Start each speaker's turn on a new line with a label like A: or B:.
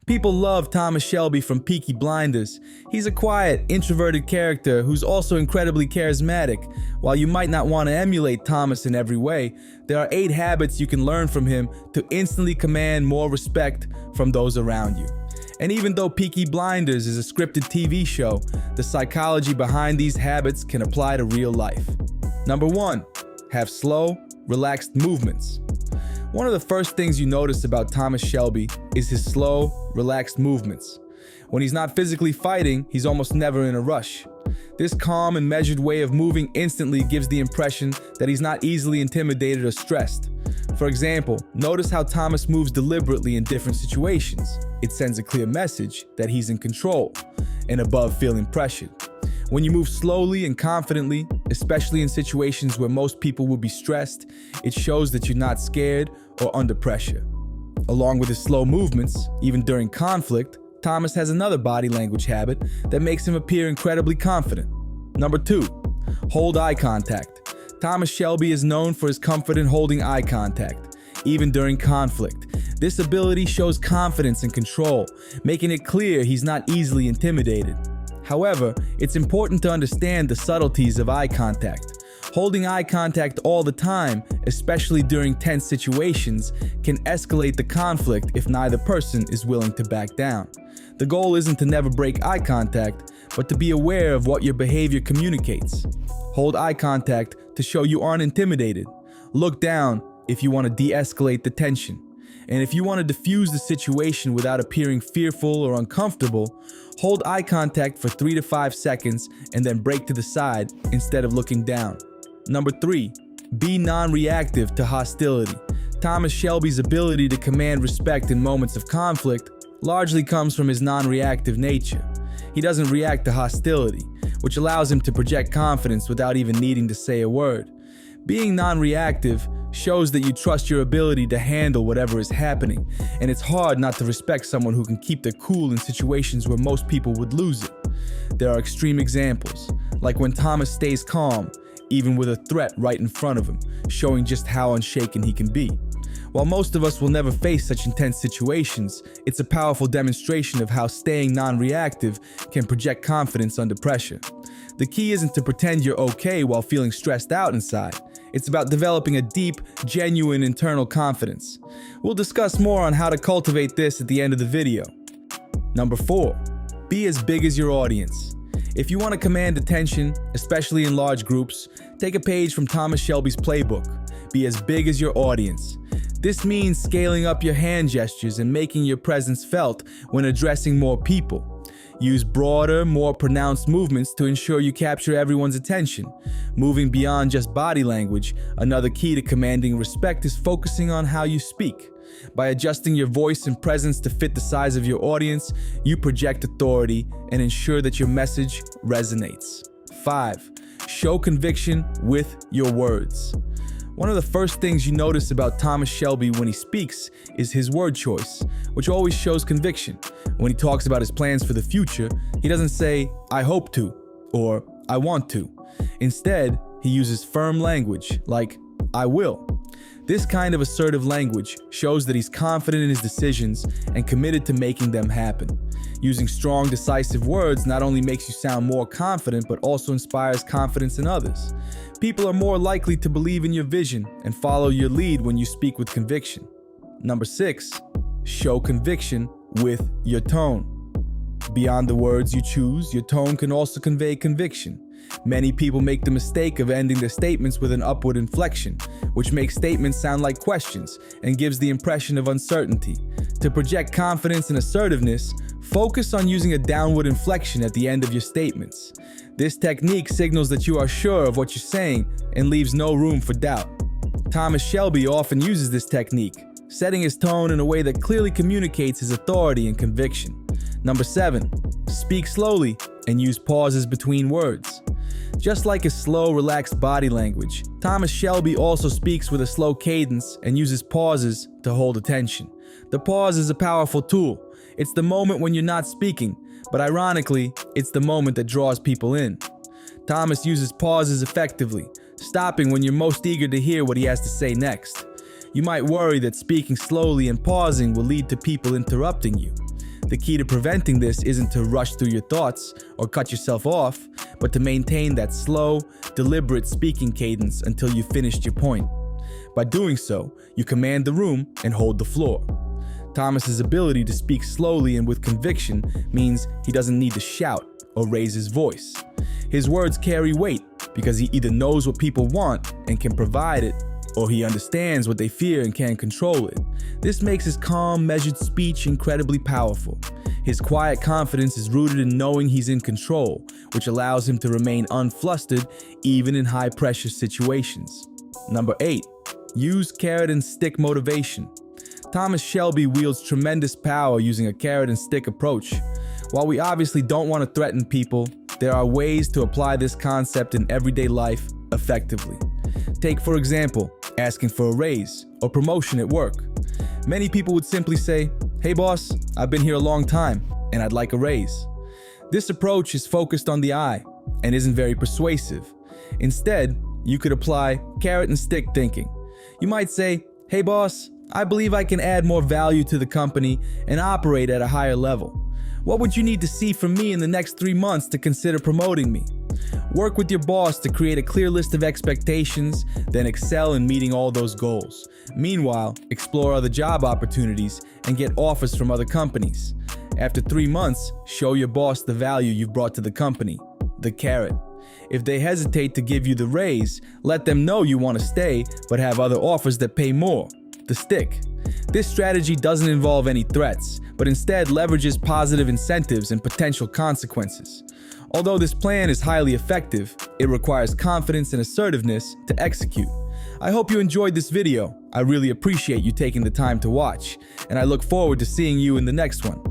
A: People love Thomas Shelby from Peaky Blinders. He's a quiet, introverted character who's also incredibly charismatic. While you might not want to emulate Thomas in every way, there are 8 habits you can learn from him to instantly command more respect from those around you. And even though Peaky Blinders is a scripted TV show, the psychology behind these habits can apply to real life. Number 1, have slow, relaxed movements. One of the first things you notice about Thomas Shelby is his slow, relaxed movements. When he's not physically fighting, he's almost never in a rush. This calm and measured way of moving instantly gives the impression that he's not easily intimidated or stressed. For example, notice how Thomas moves deliberately in different situations. It sends a clear message that he's in control and above feeling pressured. When you move slowly and confidently, especially in situations where most people will be stressed, it shows that you're not scared or under pressure. Along with his slow movements, even during conflict, Thomas has another body language habit that makes him appear incredibly confident. Number 2, hold eye contact. Thomas Shelby is known for his comfort in holding eye contact, even during conflict. This ability shows confidence and control, making it clear he's not easily intimidated. However, it's important to understand the subtleties of eye contact. Holding eye contact all the time, especially during tense situations, can escalate the conflict if neither person is willing to back down. The goal isn't to never break eye contact, but to be aware of what your behavior communicates. Hold eye contact to show you aren't intimidated. Look down if you want to de-escalate the tension. And if you want to diffuse the situation without appearing fearful or uncomfortable, hold eye contact for 3 to 5 seconds and then break to the side instead of looking down. Number 3, be non-reactive to hostility. Thomas Shelby's ability to command respect in moments of conflict largely comes from his non-reactive nature. He doesn't react to hostility, which allows him to project confidence without even needing to say a word. Being non-reactive shows that you trust your ability to handle whatever is happening, and it's hard not to respect someone who can keep their cool in situations where most people would lose it. There are extreme examples, like when Thomas stays calm, even with a threat right in front of him, showing just how unshaken he can be. While most of us will never face such intense situations, it's a powerful demonstration of how staying non-reactive can project confidence under pressure. The key isn't to pretend you're okay while feeling stressed out inside. It's about developing a deep, genuine internal confidence. We'll discuss more on how to cultivate this at the end of the video. Number 4, be as big as your audience. If you want to command attention, especially in large groups, take a page from Thomas Shelby's playbook. Be as big as your audience. This means scaling up your hand gestures and making your presence felt when addressing more people. Use broader, more pronounced movements to ensure you capture everyone's attention. Moving beyond just body language, another key to commanding respect is focusing on how you speak. By adjusting your voice and presence to fit the size of your audience, you project authority and ensure that your message resonates. 5, show conviction with your words. One of the first things you notice about Thomas Shelby when he speaks is his word choice, which always shows conviction. When he talks about his plans for the future, he doesn't say, "I hope to," or "I want to." Instead, he uses firm language like, "I will." This kind of assertive language shows that he's confident in his decisions and committed to making them happen. Using strong, decisive words not only makes you sound more confident, but also inspires confidence in others. People are more likely to believe in your vision and follow your lead when you speak with conviction. Number 6, show conviction with your tone. Beyond the words you choose, your tone can also convey conviction. Many people make the mistake of ending their statements with an upward inflection, which makes statements sound like questions and gives the impression of uncertainty. To project confidence and assertiveness, focus on using a downward inflection at the end of your statements. This technique signals that you are sure of what you're saying and leaves no room for doubt. Thomas Shelby often uses this technique, setting his tone in a way that clearly communicates his authority and conviction. Number 7, speak slowly and use pauses between words. Just like his slow, relaxed body language, Thomas Shelby also speaks with a slow cadence and uses pauses to hold attention. The pause is a powerful tool. It's the moment when you're not speaking, but ironically, it's the moment that draws people in. Thomas uses pauses effectively, stopping when you're most eager to hear what he has to say next. You might worry that speaking slowly and pausing will lead to people interrupting you. The key to preventing this isn't to rush through your thoughts or cut yourself off, but to maintain that slow, deliberate speaking cadence until you finished your point. By doing so, you command the room and hold the floor. Thomas's ability to speak slowly and with conviction means he doesn't need to shout or raise his voice. His words carry weight because he either knows what people want and can provide it, or he understands what they fear and can control it. This makes his calm, measured speech incredibly powerful. His quiet confidence is rooted in knowing he's in control, which allows him to remain unflustered even in high-pressure situations. Number 8. Use carrot and stick motivation. Thomas Shelby wields tremendous power using a carrot and stick approach. While we obviously don't want to threaten people, there are ways to apply this concept in everyday life effectively. Take, for example, asking for a raise or promotion at work. Many people would simply say, "Hey boss, I've been here a long time and I'd like a raise." This approach is focused on the I and isn't very persuasive. Instead, you could apply carrot and stick thinking. You might say, "Hey boss, I believe I can add more value to the company and operate at a higher level. What would you need to see from me in the next 3 months to consider promoting me?" Work with your boss to create a clear list of expectations, then excel in meeting all those goals. Meanwhile, explore other job opportunities and get offers from other companies. After 3 months, show your boss the value you've brought to the company, the carrot. If they hesitate to give you the raise, let them know you want to stay but have other offers that pay more, the stick. This strategy doesn't involve any threats, but instead leverages positive incentives and potential consequences. Although this plan is highly effective, it requires confidence and assertiveness to execute. I hope you enjoyed this video. I really appreciate you taking the time to watch, and I look forward to seeing you in the next one.